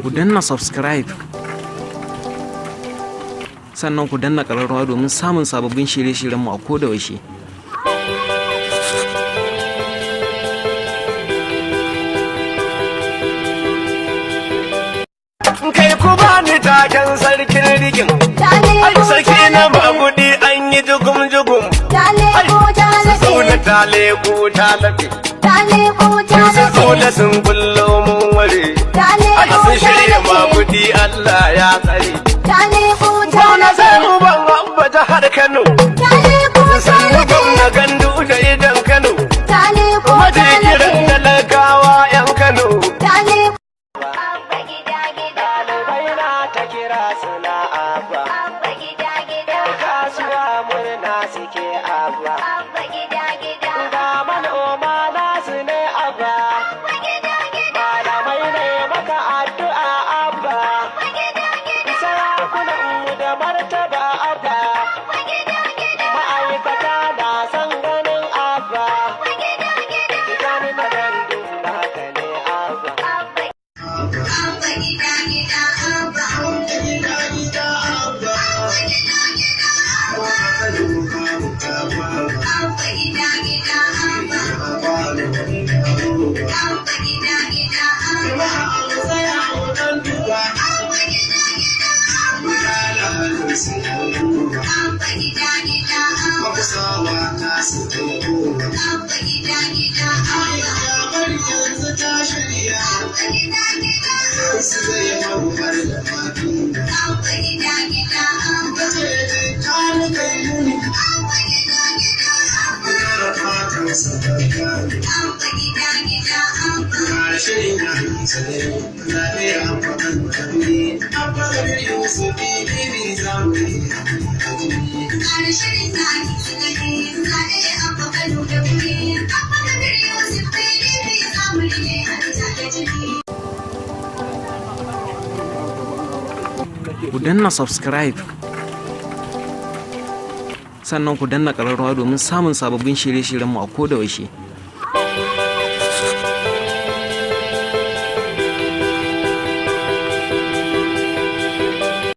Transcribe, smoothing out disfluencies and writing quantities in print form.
ku danna subscribe sannan ku danna ƙararrawa domin samun sababbin shirye-shiryenmu a koda yaushe. Kai ku bani taken sarkin rigin, ai sarki na magudi an yi jugum-jugum. Zaune ta leku ta lafi, sun zaune sun kullo mun ware. Ai sun shirya magudi Allah ya tsare. Gwamna sai uban abba jihar Kano, sannu gwamna gandu da idan Kano, majigiran talakawa 'yan Kano. Ɗalibai na ta kira suna abba, kasuwa murna suke abba, ga manoma nasu ne abba, malamai ne maka addu'a abba, sarakunanmu da martaba abba, ma'aikata na san ganin abba, gani na gandu naka ne abba. Ku danna subscribe sannan ku danna ƙararrawa domin samun sababbin shirye-shiryenmu a koda yaushe.